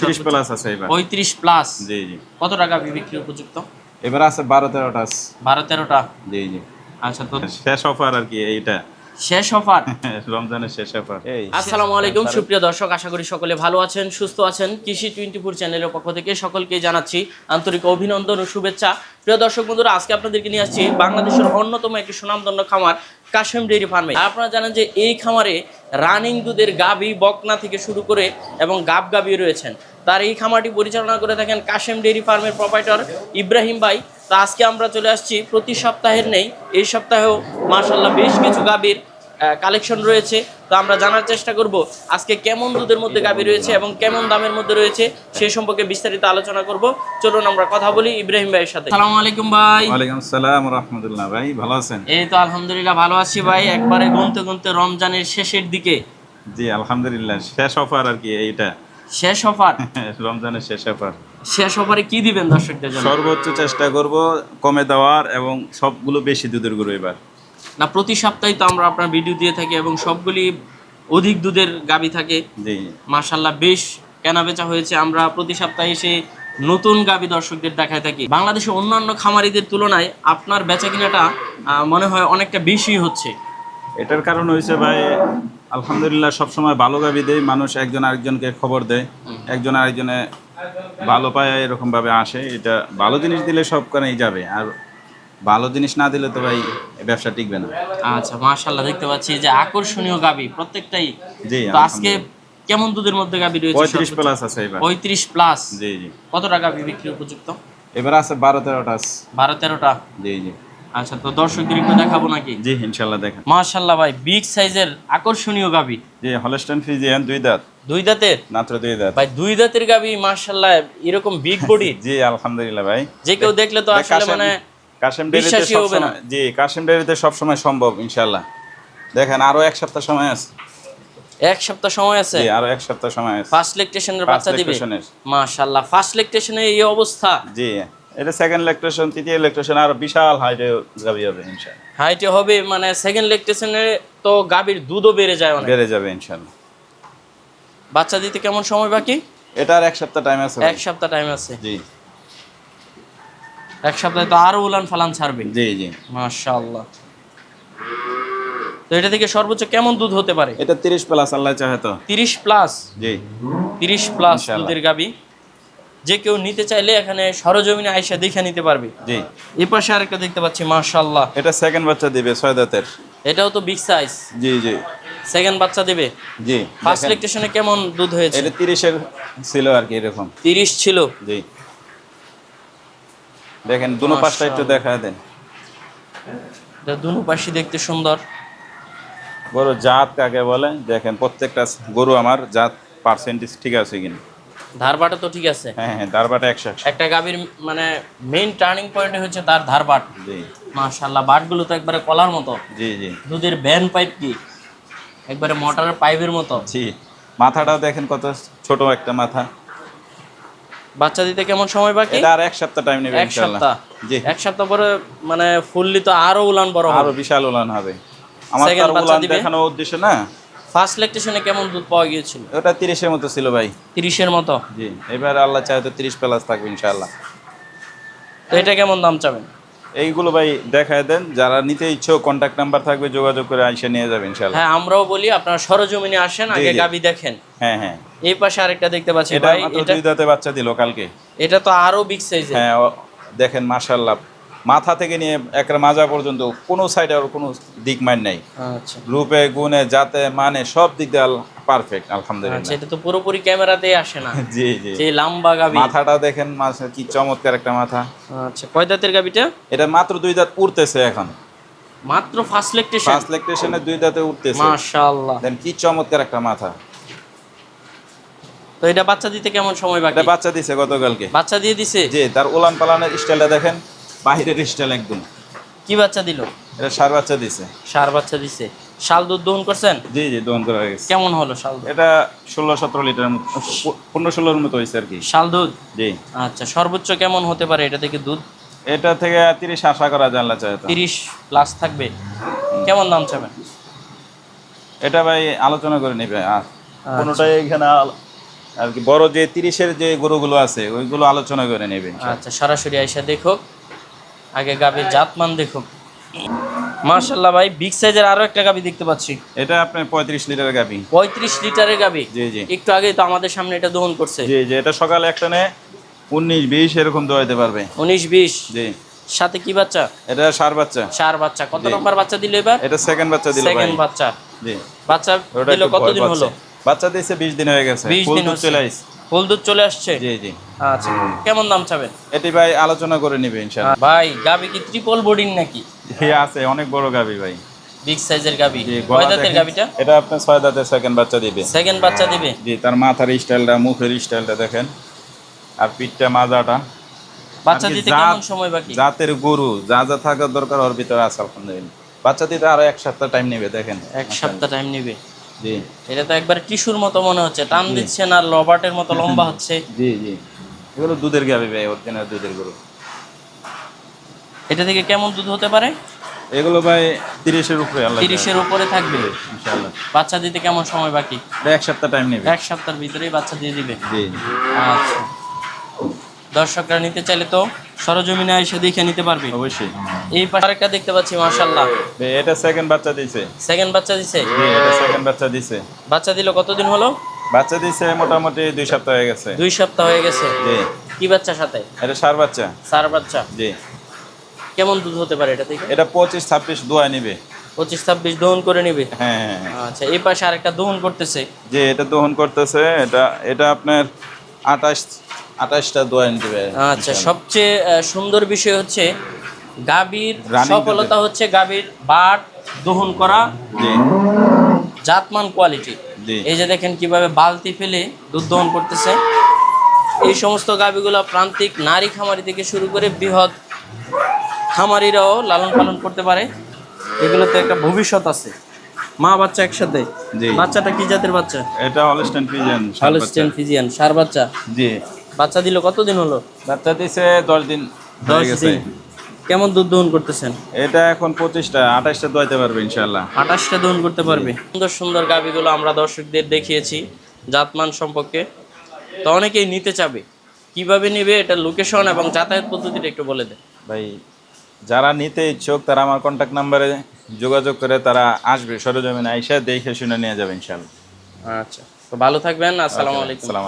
30 plus আছে এবার 35 plus. জি জি। কত টাকা বিক্রি উপযুক্ত? এবার আছে 12-13টা আছে। 12-13টা। জি জি। আচ্ছা, তো শেষ অফার আর কি এইটা। শেষ অফার। রমজানের শেষ অফার। আসসালামু আলাইকুম সুপ্রিয় দর্শক, আশা করি সকলে ভালো আছেন, সুস্থ আছেন। কৃষি 24 চ্যানেলের পক্ষ থেকে সকলকে জানাচ্ছি আন্তরিক অভিনন্দন ও শুভেচ্ছা। প্রিয় দর্শক বন্ধুরা, আজকে আপনাদেরকে নিয়ে আসছি বাংলাদেশের অন্যতম একটি সুনামধন্য খামার কাশেম ডেইরি ফার্মে। আপনারা জানেন যে এই খামারে রানিং দুধের গাভী বকনা থেকে শুরু করে এবং গাবী রয়েছেন। তার এই খামারটি পরিচালনা করে থাকেন কাশেম ডেইরি ফার্মের প্রোপাইটর ইব্রাহিম ভাই। তা আজকে আমরা চলে আসছি, প্রতি সপ্তাহের নেই এই সপ্তাহেও মাশাআল্লাহ বেশ কিছু গাভীর কালেকশন রয়েছে। তো আমরা জানার চেষ্টা করব আজকে কেমন দুধের মধ্যে গাভী রয়েছে এবং কেমন দামের মধ্যে রয়েছে সেই সম্পর্কে বিস্তারিত আলোচনা করব। চলুন আমরা কথা বলি ইব্রাহিম ভাইয়ের সাথে। আসসালামু আলাইকুম ভাই। ওয়ালাইকুম আসসালাম ওয়া রাহমাতুল্লাহ। ভাই ভালো আছেন? এই তো আলহামদুলিল্লাহ ভালো আছি ভাই, একবারে গুনতে গুনতে রমজানের শেষের দিকে। জি আলহামদুলিল্লাহ, শেষ অফার আর কি এইটা। শেষ অফার। রমজানের শেষ অফার। শেষ অফারে কি দিবেন দর্শকদের জন্য? সর্বোচ্চ চেষ্টা করব কমে দেওয়ার এবং সবগুলো বেশি দুধের গরু এবার। না, প্রতি সপ্তাহে তো আমরা আপনার ভিডিও দিয়ে থাকি এবং সবগুলি অধিক দুধের গাভী থাকে। জি মাশাআল্লাহ বেশ কেনা বেচা হয়েছে। আমরা প্রতি সপ্তাহে এসে নতুন গাভী দর্শকদের দেখায় থাকি। বাংলাদেশের অন্যান্য খামারিদের তুলনায় আপনার বেচা কিনাটা মনে হয় অনেকটা বেশি হচ্ছে। এটার কারণ হয়েছে ভাই, আলহামদুলিল্লাহ সবসময় ভালো গাভী দেয়, মানুষ একজন আরেকজনকে খবর দেয়, একজন আরেকজনে ভালো পায়, এরকম ভাবে আসে। এটা ভালো জিনিস দিলে সব কারণেই যাবে, আর ভালো জিনিস না দিলে তো ভাই ব্যবসা টিকবে না। আচ্ছা, মাশাআল্লাহ দেখতে পাচ্ছি যে আকর্ষণীয় গাভী প্রত্যেকটাই। জি তো আজকে কেমন দুধের মধ্যে গাভী রয়েছে? 35 প্লাস আছে এবার। 35 প্লাস। জি জি। কত টাকা বিক্রি উপযুক্ত? এবার আছে 12-13টা আছে। 12-13টা। জি জি। আচ্ছা, তো দর্শকদের একটু দেখাবো নাকি? জি ইনশাআল্লাহ দেখেন। মাশাআল্লাহ ভাই, বিগ সাইজের আকর্ষণীয় গাভী। জি হলস্টাইন ফ্রিজিয়ান 2 দাঁত। 2 দাঁতের? মাত্র 2 দাঁত ভাই 2 দাঁতের গাভী মাশাআল্লাহ, এরকম বিগ বডি। জি আলহামদুলিল্লাহ ভাই। যে কেউ দেখলে তো আসলে মানে কাশেম ডেইরিতে বিশ্বাসই হবে না। জি কাশেম ডেইরিতে সব সময় সম্ভব ইনশাআল্লাহ। দেখেন আরো এক সপ্তাহ সময় আছে। এক সপ্তাহ সময় আছে? জি আরো এক সপ্তাহ সময় আছে। ফার্স্ট ল্যাকটেশনের বাচ্চা দিবে মাশাআল্লাহ। ফার্স্ট ল্যাকটেশনে এই অবস্থা? জি এটা সেকেন্ড ল্যাকটেশন, তৃতীয় ল্যাকটেশন আরো বিশাল হাইটে গাভী হবে ইনশাআল্লাহ। হাইটে হবে মানে সেকেন্ড ল্যাকটেশনে তো গাভীর দুধও বেড়ে যায় অনেক। বেড়ে যাবে ইনশাআল্লাহ। বাচ্চা দিতে কেমন সময় বাকি? এটা আর এক সপ্তাহ টাইম আছে। এক সপ্তাহ টাইম আছে। জি এক সপ্তাহে তো আরো উলান ফালান ছাড়বে। জি জি মাশাআল্লাহ। তো এটা থেকে সর্বোচ্চ কেমন দুধ হতে পারে? এটা 30 প্লাস আল্লাহ চাহে তো। 30 প্লাস। জি 30 প্লাস ইনশাআল্লাহ। দুধের গাভী। যে কেউ নিতে চাইলে এখানে সরজমিনে আয়সা দেখে নিতে পারবে। জি এই পাশে আরেকটা দেখতে পাচ্ছি মাশাআল্লাহ। এটা সেকেন্ড বাচ্চা দিবে 6 দাঁতের। এটাও তো বিগ সাইজ। জি জি সেকেন্ড বাচ্চা দেবে। জি ফার্স্ট ল্যাকটেশনে কেমন দুধ হয়েছে? এটা 30 এর ছিল আর কি এরকম। 30 ছিল। জি দেখেন দুনো পাশটা একটু দেখায় দেন। এটা দুনো পাশই দেখতে সুন্দর। গরু জাত কাকে বলে দেখেন, প্রত্যেকটা গরু আমার জাত পার্সেন্টেজ ঠিক আছে কিনা। ধারবাটা তো ঠিক আছে। হ্যাঁ হ্যাঁ দারবাটা 100। একটা গাভীর মানে মেইন টার্নিং পয়েন্ট হচ্ছে তার ধারবাট। জি মাশাআল্লাহ, বাটগুলো তো একবারে কলার মতো। জি জি দুধের ভ্যান পাইপ কি একবারে মোটরের পাইপের মতো। জি মাথাটাও দেখেন কত ছোট একটা মাথা। বাচ্চা দিতে কেমন সময় বাকি? এটা আর এক সপ্তাহ টাইম নেবে এক ইনশাআল্লাহ। সপ্তাহ। জি এক সপ্তাহ পরে মানে ফুললি তো আরো উলান বড় হবে। আরো বিশাল উলান হবে। আমার Second তার বাচ্চা উলান দিবে? দেখানোর উদ্দেশ্য না। ফার্স্ট ল্যাকটেশনে কেমন দুধ পাওয়া গিয়েছিল? ওটা 30 এর মতো ছিল ভাই। 30 এর মতো। জি এবার আল্লাহ চাহে তো 30 প্লাস থাকবে ইনশাআল্লাহ। তো এটা কেমন দাম চাবেন? এইগুলো ভাই দেখায় দেন, যারা নিতে ইচ্ছুক কন্টাক্ট নাম্বার থাকবে, যোগাযোগ করে আইসা নিয়ে যাবে ইনশাআল্লাহ। হ্যাঁ, আমরাও বলি আপনারা সরজমিনে আসেন, আগে জি। গাভী দেখেন। হ্যাঁ হ্যাঁ এই পাশে আরেকটা দেখতে পাচ্ছি এটা ভাই, মাত্র এটা 2 দাঁতে বাচ্চা দিল কালকে। এটা তো আরো বিগ সাইজের। হ্যাঁ দেখেন মাশাআল্লাহ, মাথা থেকে নিয়ে একটা মাজা পর্যন্ত কোনো সাইডে আর কোনো দিক মান নাই। আচ্ছা রূপে গুণে জাতে মানে সব দিক দিয়ে পারফেক্ট আচ্ছা, আলহামদুলিল্লাহ। এটা তো পুরোপুরি ক্যামেরাতেই আসে না। জি জি যে লম্বা গাভী। মাথাটা দেখেন কি চমৎকার একটা মাথা। আচ্ছা, কয় দাঁতের গাভীটা? এটা মাত্র 2 দাঁত উঠতেছে এখন। মাত্র ফার্স্ট ল্যাকটেশন। ফার্স্ট ল্যাকটেশনে 2 দাঁতে উঠতেছে। মাশাআল্লাহ। দেন কি চমৎকার একটা মাথা। তো এটা বাচ্চা দিতে কেমন সময় বাকি? এটা বাচ্চা দিছে গতকালকে। বাচ্চা দিয়ে দিছে? জি তার উলান পালানের স্টাইলটা দেখেন, বাহিরের স্টাইল একদম। কি বাচ্চা দিল? এটা সার বাচ্চা দিছে। সার বাচ্চা দিছে। শাল দুধ দহন করছেন? জি জি দহন করা গেছে। কেমন হলো শাল দুধ? এটা 16-17 লিটারের মতো, 15-16 মতো হয়েছে আর কি। শাল দুধ? জি আচ্ছা, সর্বোচ্চ কেমন হতে পারে এটা থেকে দুধ? এটা থেকে 30 আশা করা যায় আল্লাহ চাহে তো। 30 প্লাস থাকবে। কেমন দাম চাবেন? এটা ভাই আলোচনা করে নিবে। আর আচ্ছা। কোনোটাই এখানে আর কি বড় যে 30-এর যে গরুগুলো আছে ওইগুলো আলোচনা করে নেবেন। আচ্ছা, সরাসরি আইসা দেখো, আগে গাভীর জাতমান দেখো। মাশাআল্লাহ ভাই, বিগ সাইজের আরো একটা গাভী দেখতে পাচ্ছি। এটা আপনার 35 লিটারের গাভী। 35 লিটারের গাভী। জি জি। একটু আগেই তো আমাদের সামনে এটা দহন করছে। জি জি, এটা সকালে একটা নে 19-20 এরকম দোয়াইতে পারবে। 19-20। জি। সাথে কি বাচ্চা? এটা ষাঁড় বাচ্চা। ষাঁড় বাচ্চা। কত জি। নম্বর বাচ্চা দিল এবার? এটা সেকেন্ড বাচ্চা দিল ভাই। সেকেন্ড বাচ্চা। জি। বাচ্চা ওটা দিল একটু ভয় কতদিন পাচ্ছে। হলো? বাচ্চা দিয়েছে 20 দিন হয়ে গেছে। 20 ফুল দিন দুধ হচ্ছে। চলে আসছে। ফুল দুধ চলে আসছে। জি জি। আচ্ছা, কেমন দাম চাবেন? এটি ভাই আলোচনা করে নিবে ইনশাআল্লাহ। ভাই গাভী কি ট্রিপল বোর্ডিং নাকি? জি আছে, অনেক বড় গাভী ভাই। বিগ সাইজের গাভী। জি, কয় গলা দাঁতের দেখেন। গাভীটা? এটা আপনার 6 দাঁতের সেকেন্ড বাচ্চা দিবে। সেকেন্ড বাচ্চা দিবে। জি, তার মাথার স্টাইলটা, মুখের স্টাইলটা দেখেন, আর পিঠটা মাজাটা। বাচ্চা আর কি দিতে জাত- কেমন সময় বাকি? জাতের গরু যা যা থাকার দরকার ওর ভিতরে আছে আলহামদুলিল্লাহ। বাচ্চা দিতে আরো 1 সপ্তাহ টাইম নেবে দেখেন। এক সপ্তাহ টাইম নেবে। জি এটা তো একবার টিস্যুর মতো মনে হচ্ছে, টান জি। দিচ্ছেন আর লবার্টের মতো লম্বা হচ্ছে। জি জি, এগুলো দুধের গাভী ভাই, অরিজিনাল দুধের গরু। এটা থেকে কেমন দুধ হতে পারে? এগুলো ভাই 30-এর উপরে আল্লাহ 30-এর উপরে থাকবে। ইনশাআল্লাহ। বাচ্চা দিতে কেমন সময় বাকি? এটা 1 সপ্তাহ টাইম নেবে। এক সপ্তাহের ভিতরেই বাচ্চা দিয়ে দিবে। জি আচ্ছা, দর্শকরা নিতে চাইলে তো সরজমিনে এসে দেখে নিতে পারবে। অবশ্যই। এই পাশে আরেকটা দেখতে পাচ্ছি, মাশাআল্লাহ। ভাই, এটা সেকেন্ড বাচ্চা দিছে। সেকেন্ড বাচ্চা দিছে। জি, এটা সেকেন্ড বাচ্চা দিছে। বাচ্চা দিল কতদিন হলো? বাচ্চা দিছে মোটামুটি 2 সপ্তাহ হয়ে গেছে। 2 সপ্তাহ হয়ে গেছে। জি, কি বাচ্চার সাথে? এটা ষাঁড় বাচ্চা। চার বাচ্চা। জি, কেমন দুধ হতে পারে এটা থেকে? এটা 25-26 দোয়া নিবে। 25-26 দহন করে নিবে। হ্যাঁ হ্যাঁ হ্যাঁ। আচ্ছা, এই পাশে আরেকটা দহন করতেছে। যে এটা দহন করতেছে, এটা আপনার 28টা দোয়া নিবে। আচ্ছা, সবচেয়ে সুন্দর বিষয় হচ্ছে গাভীর Running সফলতা হচ্ছে গাভীর বাট দহন করা, জি জাতমান কোয়ালিটি। জি। এই যে দেখেন কিভাবে বালতি ফেলে দুধ দহন করতেছে। এই সমস্ত গাভীগুলো প্রান্তিক নারী খামারি থেকে শুরু করে বৃহৎ খামারিরাও লালন পালন করতে পারে। এগুলোতে একটা ভবিষ্যৎ আছে। মা বাচ্চা একসাথে। জি। বাচ্চাটা কি জাতের বাচ্চা? এটা হলস্টাইন ফ্রিজিয়ান ষাঁড় বাচ্চা। হলস্টেইন ফ্রিজিয়ান ষাঁড় বাচ্চা। জি, বাচ্চা দিল কতদিন হলো? বাচ্চা দিছে 10 দিন হয়ে 10 গেছে। দিন। কেমন দুধ দহন করতেছেন? এটা এখন 25টা 28টা দোয়াইতে পারবে ইনশাআল্লাহ। 28টা দহন করতে পারবে। সুন্দর সুন্দর গাভীগুলো আমরা দর্শকদের দেখিয়েছি জাতমান সম্পর্কে। তো অনেকেই নিতে চাবে, কিভাবে নেবে এটা লোকেশন এবং যাতায়াত পদ্ধতিটা একটু বলে দেন ভাই, যারা নিতে ইচ্ছুক তারা আমার কন্ট্যাক্ট নাম্বারে যোগাযোগ করে তারা আসবে, সরজমিনে আইসা দেখে শুনে নিয়ে যাবে ইনশাআল্লাহ। আচ্ছা, তো ভালো থাকবেন। আসসালামু আলাইকুম। আসসালামু আলাইকুম।